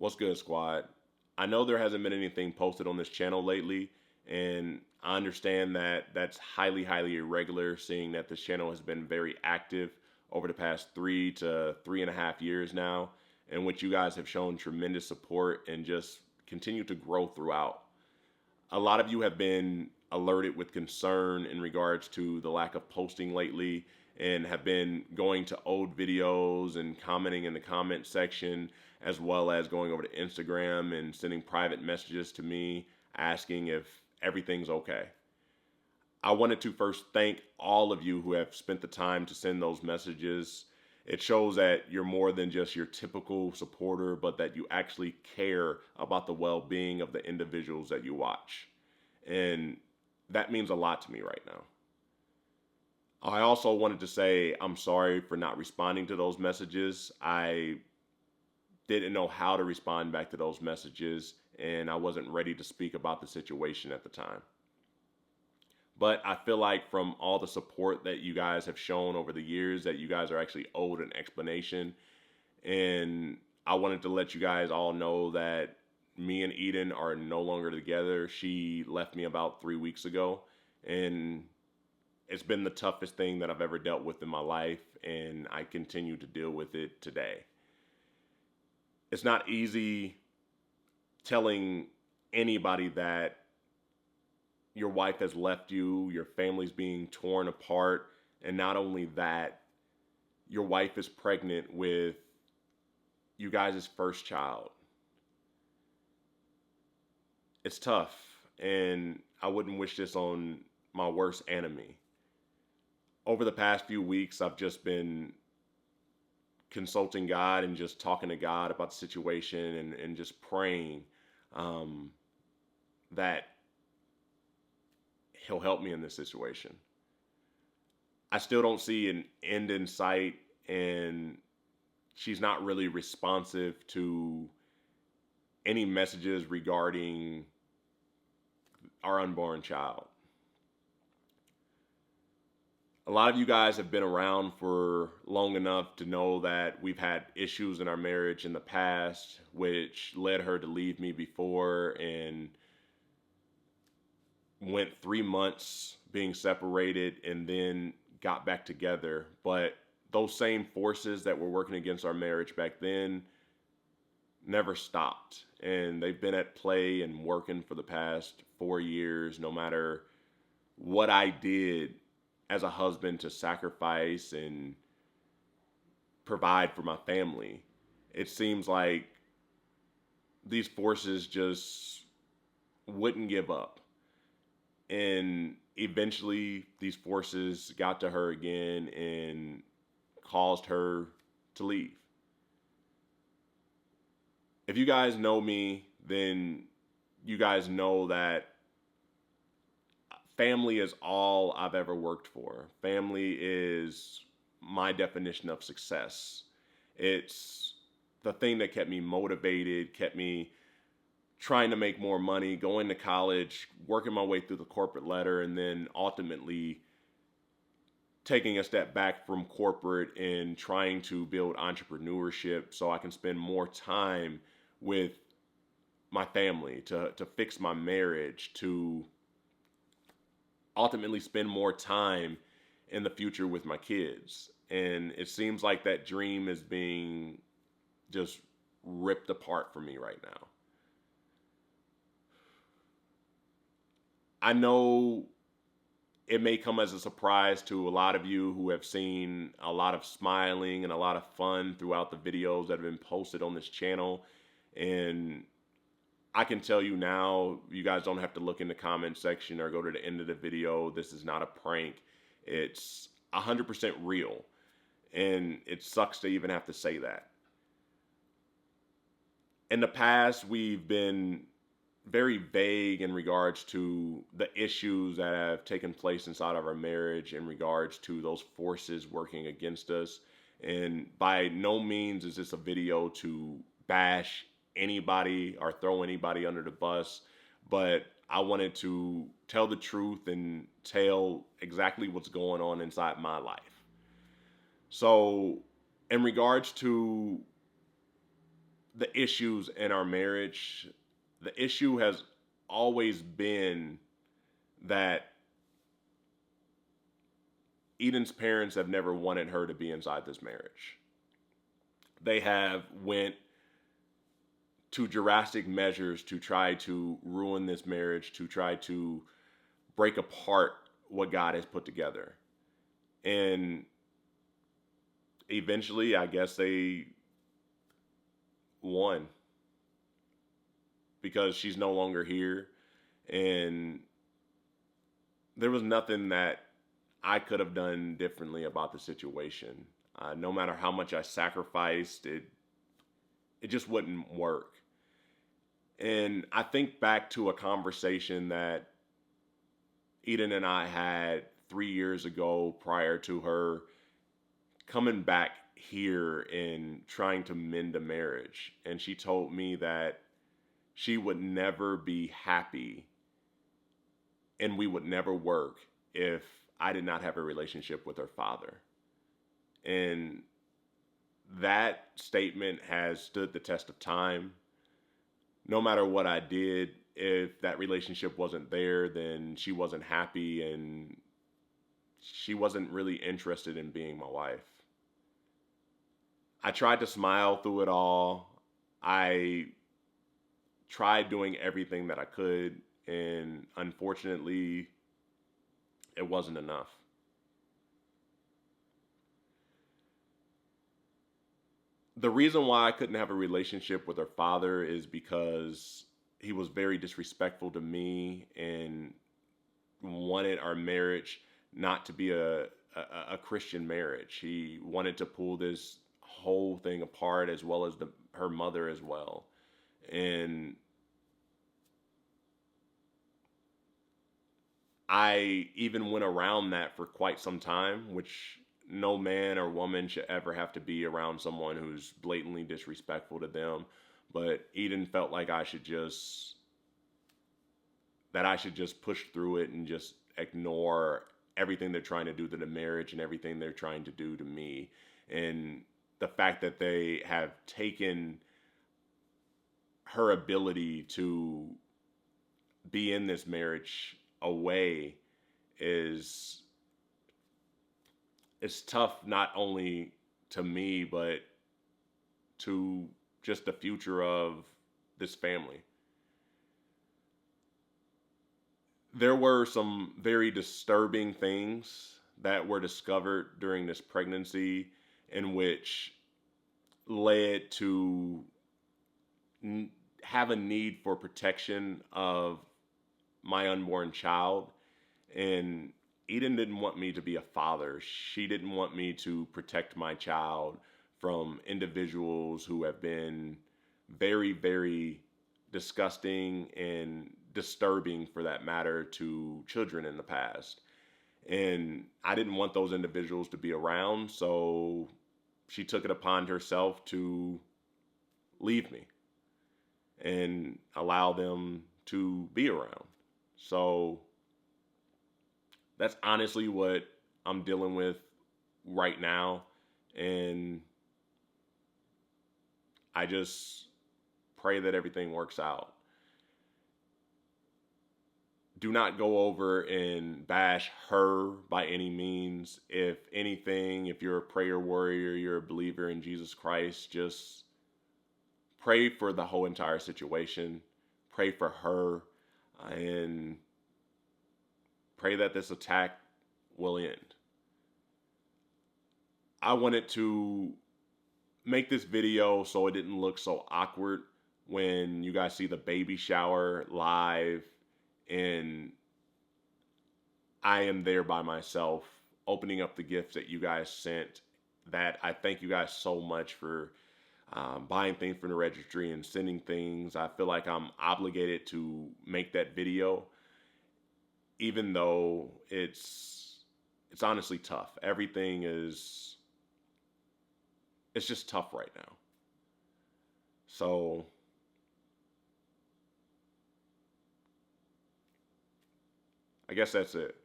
What's good, squad? I know there hasn't been anything posted on this channel lately, and I understand that that's highly irregular, seeing that this channel has been very active over the past 3 to 3.5 years now, in which you guys have shown tremendous support and just continue to grow throughout. A lot of you have been alerted with concern in regards to the lack of posting lately and have been going to old videos and commenting in the comment section, as well as going over to Instagram and sending private messages to me asking if everything's okay. I wanted to first thank all of you who have spent the time to send those messages. It shows that you're more than just your typical supporter, but that you actually care about the well-being of the individuals that you watch. And that means a lot to me right now. I also wanted to say I'm sorry for not responding to those messages. I didn't know how to respond back to those messages, and I wasn't ready to speak about the situation at the time. But I feel like from all the support that you guys have shown over the years, that you guys are actually owed an explanation. And I wanted to let you guys all know that me and Eden are no longer together. She left me about 3 weeks ago, and it's been the toughest thing that I've ever dealt with in my life, and I continue to deal with it today. It's not easy telling anybody that your wife has left you, your family's being torn apart, and not only that, your wife is pregnant with you guys' first child. It's tough, and I wouldn't wish this on my worst enemy. Over the past few weeks, I've just been consulting God and just talking to God about the situation and just praying that He'll help me in this situation. I still don't see an end in sight, and she's not really responsive to any messages regarding our unborn child. A lot of you guys have been around for long enough to know that we've had issues in our marriage in the past, which led her to leave me before and went 3 months being separated and then got back together. But those same forces that were working against our marriage back then never stopped. And they've been at play and working for the past 4 years, no matter what I did as a husband to sacrifice and provide for my family. It seems like these forces just wouldn't give up. And eventually these forces got to her again and caused her to leave. If you guys know me, then you guys know that family is all I've ever worked for. Family is my definition of success. It's the thing that kept me motivated, kept me trying to make more money, going to college, working my way through the corporate ladder, and then ultimately taking a step back from corporate and trying to build entrepreneurship so I can spend more time with my family, to fix my marriage, to ultimately spend more time in the future with my kids. And it seems like that dream is being just ripped apart from me right now. I know it may come as a surprise to a lot of you who have seen a lot of smiling and a lot of fun throughout the videos that have been posted on this channel. And I can tell you now, you guys don't have to look in the comment section or go to the end of the video. This is not a prank. It's 100% real. And it sucks to even have to say that. In the past, we've been very vague in regards to the issues that have taken place inside of our marriage, in regards to those forces working against us. And by no means is this a video to bash anybody or throw anybody under the bus, but I wanted to tell the truth and tell exactly what's going on inside my life. So in regards to the issues in our marriage, the issue has always been that Eden's parents have never wanted her to be inside this marriage. They have went to drastic measures to try to ruin this marriage, to try to break apart what God has put together. And eventually, I guess they won because she's no longer here. And there was nothing that I could have done differently about the situation. No matter how much I sacrificed, it just wouldn't work. And I think back to a conversation that Eden and I had 3 years ago prior to her coming back here and trying to mend a marriage. And she told me that she would never be happy and we would never work if I did not have a relationship with her father. And that statement has stood the test of time. No matter what I did, if that relationship wasn't there, then she wasn't happy and she wasn't really interested in being my wife. I tried to smile through it all. I tried doing everything that I could, and unfortunately, it wasn't enough. The reason why I couldn't have a relationship with her father is because he was very disrespectful to me and wanted our marriage not to be a Christian marriage. He wanted to pull this whole thing apart, as well as her mother as well. And I even went around that for quite some time, which no man or woman should ever have to be around someone who's blatantly disrespectful to them. But Eden felt like I should just push through it and just ignore everything they're trying to do to the marriage and everything they're trying to do to me. And the fact that they have taken her ability to be in this marriage away is it's tough, not only to me but to just the future of this family. There were some very disturbing things that were discovered during this pregnancy, in which led to have a need for protection of my unborn child. And Eden didn't want me to be a father. She didn't want me to protect my child from individuals who have been very, very disgusting and disturbing, for that matter, to children in the past. And I didn't want those individuals to be around, so she took it upon herself to leave me and allow them to be around. So that's honestly what I'm dealing with right now. And I just pray that everything works out. Do not go over and bash her by any means. If anything, if you're a prayer warrior, you're a believer in Jesus Christ, just pray for the whole entire situation. Pray for her and pray that this attack will end. I wanted to make this video so it didn't look so awkward when you guys see the baby shower live and I am there by myself opening up the gifts that you guys sent. That I thank you guys so much for buying things from the registry and sending things. I feel like I'm obligated to make that video, even though it's honestly tough. Everything is, it's just tough right now. So I guess that's it.